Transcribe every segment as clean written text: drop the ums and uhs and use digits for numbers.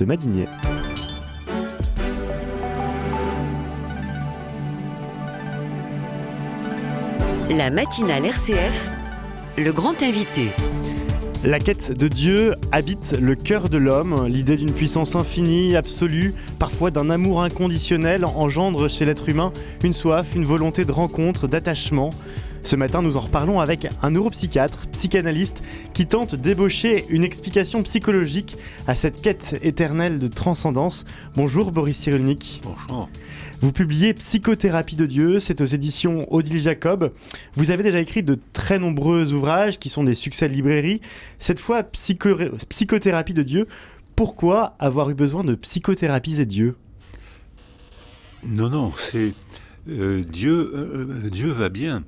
Thomas Dignet. La matinale RCF, le grand invité. La quête de Dieu habite le cœur de l'homme. L'idée d'une puissance infinie, absolue, parfois d'un amour inconditionnel, engendre chez l'être humain une soif, une volonté de rencontre, d'attachement. Ce matin, nous en reparlons avec un neuropsychiatre, psychanalyste, qui tente d'ébaucher une explication psychologique à cette quête éternelle de transcendance. Bonjour Boris Cyrulnik. Bonjour. Vous publiez Psychothérapie de Dieu, c'est aux éditions Odile Jacob. Vous avez déjà écrit de très nombreux ouvrages qui sont des succès de librairie. Cette fois, Psychothérapie de Dieu. Pourquoi avoir eu besoin de psychothérapiser Dieu ? Non, c'est Dieu va bien.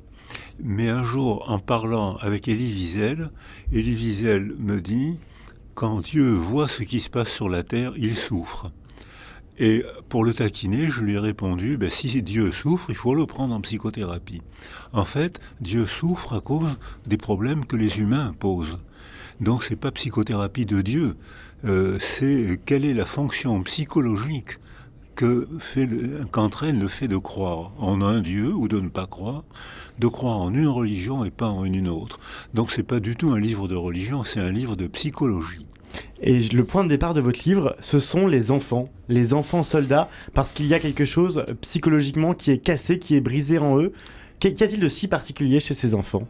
Mais un jour, en parlant avec Elie Wiesel me dit « Quand Dieu voit ce qui se passe sur la terre, il souffre ». Et pour le taquiner, je lui ai répondu si Dieu souffre, il faut le prendre en psychothérapie. En fait, Dieu souffre à cause des problèmes que les humains posent. Donc c'est pas psychothérapie de Dieu, c'est quelle est la fonction psychologique qu'entraîne le fait de croire en un Dieu ou de ne pas croire, de croire en une religion et pas en une autre. Donc c'est pas du tout un livre de religion, c'est un livre de psychologie. Et le point de départ de votre livre, ce sont les enfants soldats, parce qu'il y a quelque chose psychologiquement qui est cassé, qui est brisé en eux. Qu'y a-t-il de si particulier chez ces enfants ?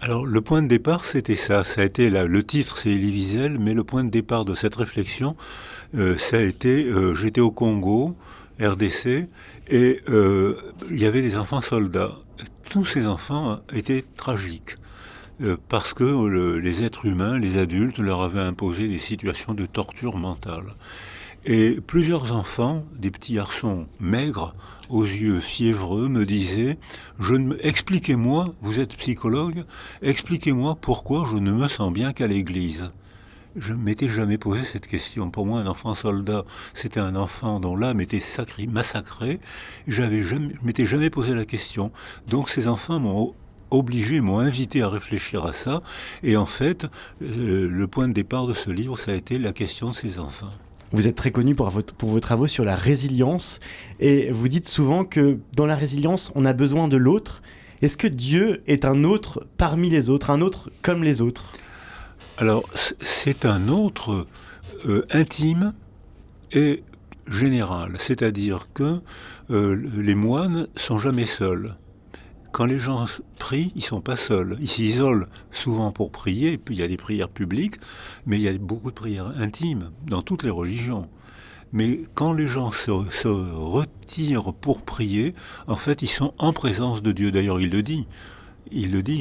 Alors le point de départ c'était ça a été le titre c'est Elie Wiesel, mais le point de départ de cette réflexion ça a été j'étais au Congo, RDC, et il y avait des enfants soldats. Tous ces enfants étaient tragiques. Parce que les êtres humains, les adultes, leur avaient imposé des situations de torture mentale. Et plusieurs enfants, des petits garçons maigres, aux yeux fiévreux, me disaient « Expliquez-moi, vous êtes psychologue, expliquez-moi pourquoi je ne me sens bien qu'à l'église ». Je ne m'étais jamais posé cette question. Pour moi, un enfant soldat, c'était un enfant dont l'âme était massacrée. Je ne m'étais jamais posé la question. Donc ces enfants m'ont invité à réfléchir à ça. Et en fait, le point de départ de ce livre, ça a été la question de ces enfants. Vous êtes très connu pour vos travaux sur la résilience. Et vous dites souvent que dans la résilience, on a besoin de l'autre. Est-ce que Dieu est un autre parmi les autres, un autre comme les autres ? Alors, c'est un autre intime et général. C'est-à-dire que les moines sont jamais seuls. Quand les gens prient, ils ne sont pas seuls. Ils s'isolent souvent pour prier, puis il y a des prières publiques, mais il y a beaucoup de prières intimes dans toutes les religions. Mais quand les gens se retirent pour prier, en fait, ils sont en présence de Dieu. D'ailleurs, il le dit,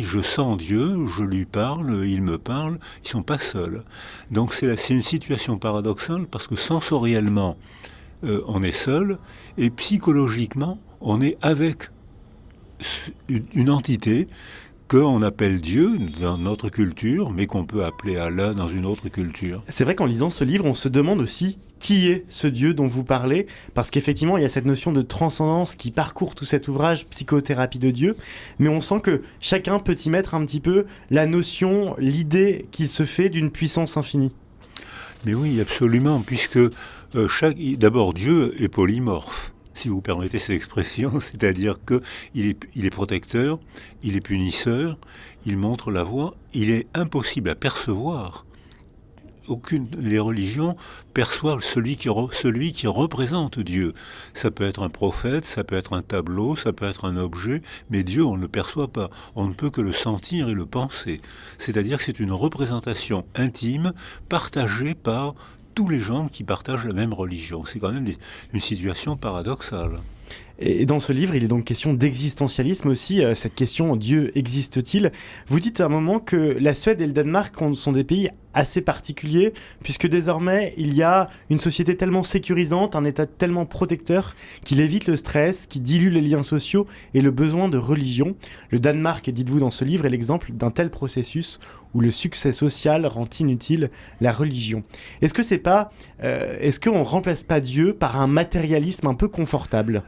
je sens Dieu, je lui parle, il me parle, ils ne sont pas seuls. Donc c'est une situation paradoxale, parce que sensoriellement, on est seul, et psychologiquement, on est avec une entité qu'on appelle Dieu dans notre culture, mais qu'on peut appeler Allah dans une autre culture. C'est vrai qu'en lisant ce livre, on se demande aussi qui est ce Dieu dont vous parlez, parce qu'effectivement, il y a cette notion de transcendance qui parcourt tout cet ouvrage, Psychothérapie de Dieu, mais on sent que chacun peut y mettre un petit peu la notion, l'idée qu'il se fait d'une puissance infinie. Mais oui, absolument, puisque d'abord Dieu est polymorphe. Si vous permettez cette expression, c'est-à-dire qu'il est protecteur, il est punisseur, il montre la voie, il est impossible à percevoir. Aucune des religions perçoit celui qui représente Dieu. Ça peut être un prophète, ça peut être un tableau, ça peut être un objet, mais Dieu, on ne le perçoit pas. On ne peut que le sentir et le penser. C'est-à-dire que c'est une représentation intime, partagée par tous les gens qui partagent la même religion. C'est quand même une situation paradoxale. Et dans ce livre, il est donc question d'existentialisme aussi, cette question « Dieu existe-t-il ?» Vous dites à un moment que la Suède et le Danemark sont des pays assez particuliers, puisque désormais, il y a une société tellement sécurisante, un État tellement protecteur, qu'il évite le stress, qui dilue les liens sociaux et le besoin de religion. Le Danemark, dites-vous dans ce livre, est l'exemple d'un tel processus où le succès social rend inutile la religion. Est-ce qu'on ne remplace pas Dieu par un matérialisme un peu confortable ?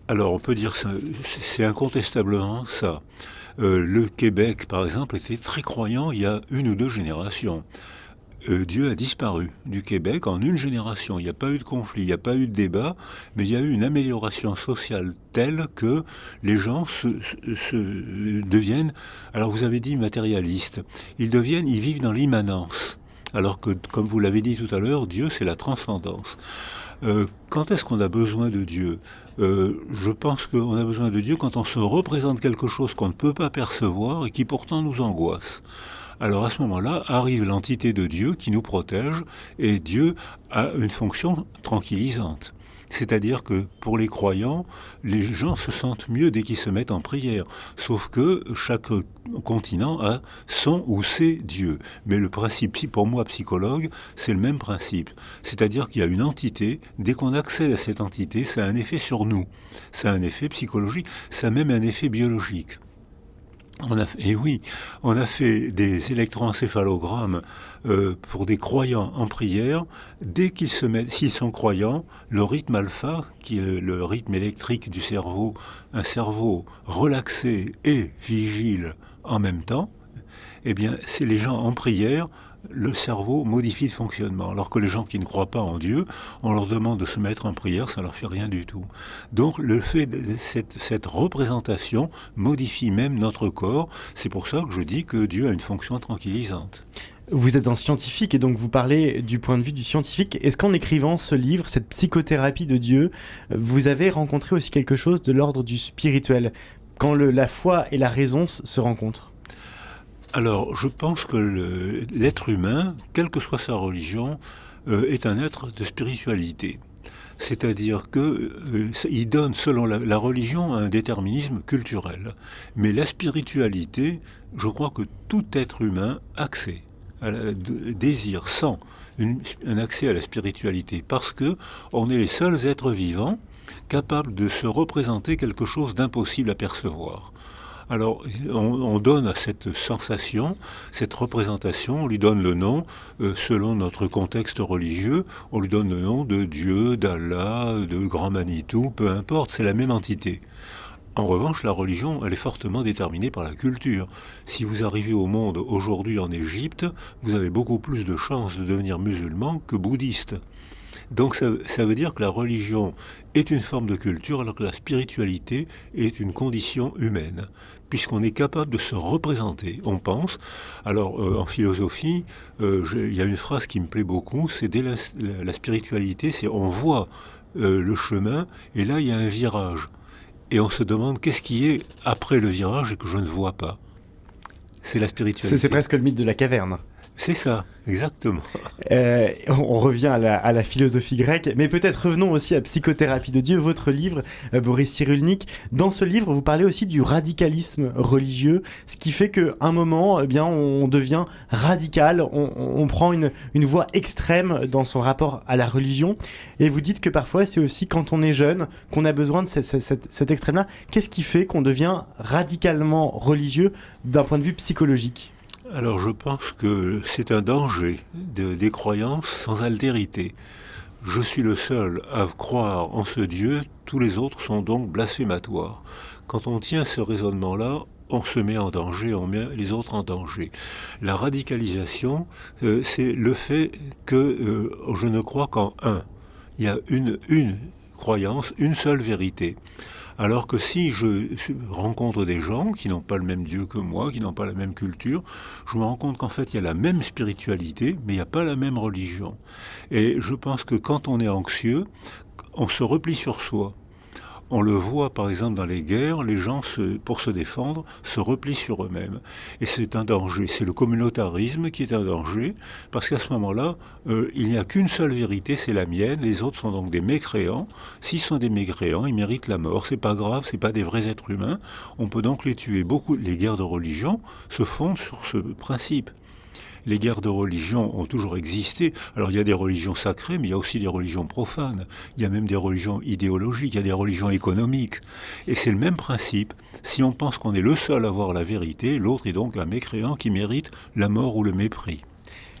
Alors, on peut dire que c'est incontestablement ça. Le Québec, par exemple, était très croyant il y a 1 ou 2 générations. Dieu a disparu du Québec en une génération. Il n'y a pas eu de conflit, il n'y a pas eu de débat, mais il y a eu une amélioration sociale telle que les gens deviennent, alors vous avez dit matérialistes, ils vivent dans l'immanence. Alors que, comme vous l'avez dit tout à l'heure, Dieu, c'est la transcendance. Quand est-ce qu'on a besoin de Dieu ? Je pense qu'on a besoin de Dieu quand on se représente quelque chose qu'on ne peut pas percevoir et qui pourtant nous angoisse. Alors à ce moment-là, arrive l'entité de Dieu qui nous protège, et Dieu a une fonction tranquillisante. C'est-à-dire que pour les croyants, les gens se sentent mieux dès qu'ils se mettent en prière. Sauf que chaque continent a son ou ses dieux. Mais le principe, pour moi psychologue, c'est le même principe. C'est-à-dire qu'il y a une entité, dès qu'on accède à cette entité, ça a un effet sur nous. Ça a un effet psychologique, ça a même un effet biologique. On a fait des électroencéphalogrammes pour des croyants en prière. Dès qu'ils s'ils sont croyants, le rythme alpha, qui est le rythme électrique du cerveau, un cerveau relaxé et vigile en même temps, eh bien, c'est les gens en prière, le cerveau modifie le fonctionnement. Alors que les gens qui ne croient pas en Dieu, on leur demande de se mettre en prière, ça leur fait rien du tout. Donc le fait de cette représentation modifie même notre corps. C'est pour ça que je dis que Dieu a une fonction tranquillisante. Vous êtes un scientifique et donc vous parlez du point de vue du scientifique. Est-ce qu'en écrivant ce livre, cette psychothérapie de Dieu, vous avez rencontré aussi quelque chose de l'ordre du spirituel, quand la foi et la raison se rencontrent ? Alors, je pense que l'être humain, quelle que soit sa religion, est un être de spiritualité. C'est-à-dire qu'il donne, selon la religion, un déterminisme culturel. Mais la spiritualité, je crois que tout être humain désire, sent un accès à la spiritualité, parce que on est les seuls êtres vivants capables de se représenter quelque chose d'impossible à percevoir. Alors, on donne à cette sensation, cette représentation, on lui donne le nom, selon notre contexte religieux, on lui donne le nom de Dieu, d'Allah, de Grand Manitou, peu importe, c'est la même entité. En revanche, la religion, elle est fortement déterminée par la culture. Si vous arrivez au monde aujourd'hui en Égypte, vous avez beaucoup plus de chances de devenir musulman que bouddhiste. Donc ça veut dire que la religion est une forme de culture alors que la spiritualité est une condition humaine, puisqu'on est capable de se représenter, on pense. Alors en philosophie, il y a une phrase qui me plaît beaucoup, c'est dès la spiritualité, c'est on voit le chemin et là il y a un virage. Et on se demande qu'est-ce qui est après le virage et que je ne vois pas. C'est la spiritualité. C'est presque le mythe de la caverne. C'est ça, exactement. On revient à la philosophie grecque, mais peut-être revenons aussi à Psychothérapie de Dieu, votre livre, Boris Cyrulnik. Dans ce livre, vous parlez aussi du radicalisme religieux, ce qui fait qu'à un moment, eh bien, on devient radical, on prend une voie extrême dans son rapport à la religion, et vous dites que parfois, c'est aussi quand on est jeune qu'on a besoin de cet extrême-là. Qu'est-ce qui fait qu'on devient radicalement religieux d'un point de vue psychologique ? Alors je pense que c'est un danger des croyances sans altérité. Je suis le seul à croire en ce Dieu, tous les autres sont donc blasphématoires. Quand on tient ce raisonnement-là, on se met en danger, on met les autres en danger. La radicalisation, c'est le fait que je ne crois qu'en un. Il y a une croyance, une seule vérité. Alors que si je rencontre des gens qui n'ont pas le même Dieu que moi, qui n'ont pas la même culture, je me rends compte qu'en fait il y a la même spiritualité, mais il n'y a pas la même religion. Et je pense que quand on est anxieux, on se replie sur soi. On le voit par exemple dans les guerres, les gens, pour se défendre, se replient sur eux-mêmes. Et c'est un danger, c'est le communautarisme qui est un danger, parce qu'à ce moment-là, il n'y a qu'une seule vérité, c'est la mienne, les autres sont donc des mécréants. S'ils sont des mécréants, ils méritent la mort, c'est pas grave, c'est pas des vrais êtres humains, on peut donc les tuer. Les guerres de religion se fondent sur ce principe. Les guerres de religion ont toujours existé. Alors il y a des religions sacrées, mais il y a aussi des religions profanes. Il y a même des religions idéologiques, il y a des religions économiques. Et c'est le même principe. Si on pense qu'on est le seul à avoir la vérité, l'autre est donc un mécréant qui mérite la mort ou le mépris.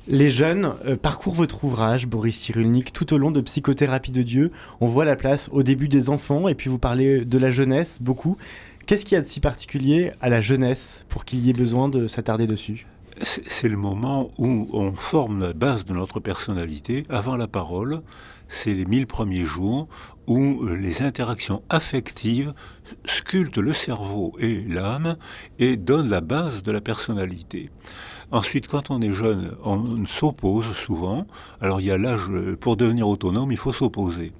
Les jeunes parcourent votre ouvrage, Boris Cyrulnik, tout au long de Psychothérapie de Dieu. On voit la place au début des enfants, et puis vous parlez de la jeunesse beaucoup. Qu'est-ce qu'il y a de si particulier à la jeunesse pour qu'il y ait besoin de s'attarder dessus ? c'est le moment où on forme la base de notre personnalité. Avant la parole, c'est les 1000 premiers jours où les interactions affectives sculptent le cerveau et l'âme et donnent la base de la personnalité. Ensuite, quand on est jeune, on s'oppose souvent. Alors il y a l'âge, pour devenir autonome, il faut s'opposer.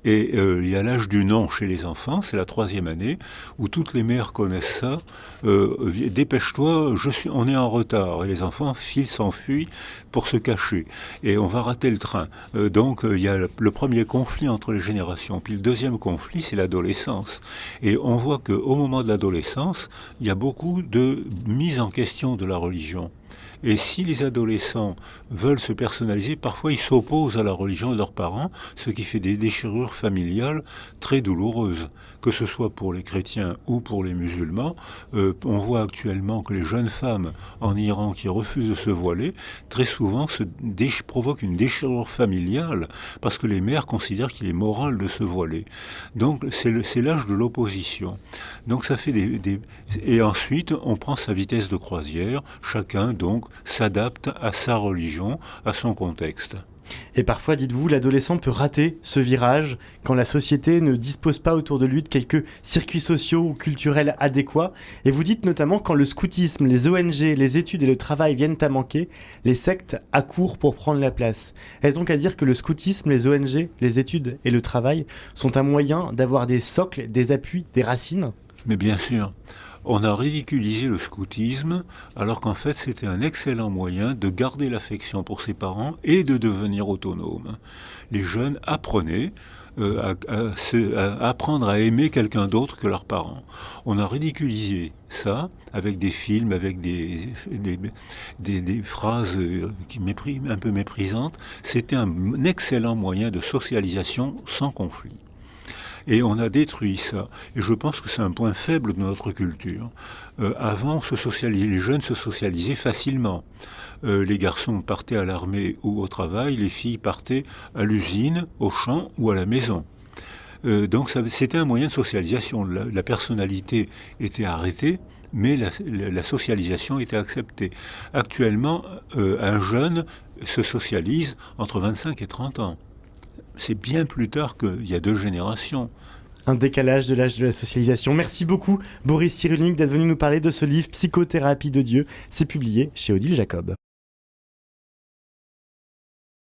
Et il y a l'âge du non chez les enfants, c'est la 3e année, où toutes les mères connaissent ça. Dépêche-toi, on est en retard. Et les enfants s'enfuient pour se cacher. Et on va rater le train. Donc il y a le premier conflit entre les générations. Puis le deuxième conflit, c'est l'adolescence. Et on voit qu'au moment de l'adolescence, il y a beaucoup de mise en question de la religion. Et si les adolescents veulent se personnaliser, parfois ils s'opposent à la religion de leurs parents, ce qui fait des déchirures familiales très douloureuses. Que ce soit pour les chrétiens ou pour les musulmans, on voit actuellement que les jeunes femmes en Iran qui refusent de se voiler, très souvent provoquent une déchirure familiale parce que les mères considèrent qu'il est moral de se voiler. Donc c'est l'âge de l'opposition. Donc ça fait Et ensuite, on prend sa vitesse de croisière, chacun donc s'adapte à sa religion, à son contexte. Et parfois, dites-vous, l'adolescent peut rater ce virage quand la société ne dispose pas autour de lui de quelques circuits sociaux ou culturels adéquats. Et vous dites notamment quand le scoutisme, les ONG, les études et le travail viennent à manquer, les sectes accourent pour prendre la place. Est-ce donc à dire que le scoutisme, les ONG, les études et le travail sont un moyen d'avoir des socles, des appuis, des racines ? Mais bien sûr. On a ridiculisé le scoutisme, alors qu'en fait c'était un excellent moyen de garder l'affection pour ses parents et de devenir autonome. Les jeunes apprenaient à apprendre à aimer quelqu'un d'autre que leurs parents. On a ridiculisé ça avec des films, avec des phrases un peu méprisantes. C'était un excellent moyen de socialisation sans conflit. Et on a détruit ça. Et je pense que c'est un point faible de notre culture. Avant, les jeunes se socialisaient facilement. Les garçons partaient à l'armée ou au travail, les filles partaient à l'usine, au champ ou à la maison. Donc c'était un moyen de socialisation. La personnalité était arrêtée, mais la socialisation était acceptée. Actuellement, un jeune se socialise entre 25 et 30 ans. C'est bien plus tard qu'il y a 2 générations. Un décalage de l'âge de la socialisation. Merci beaucoup, Boris Cyrulnik, d'être venu nous parler de ce livre Psychothérapie de Dieu. C'est publié chez Odile Jacob.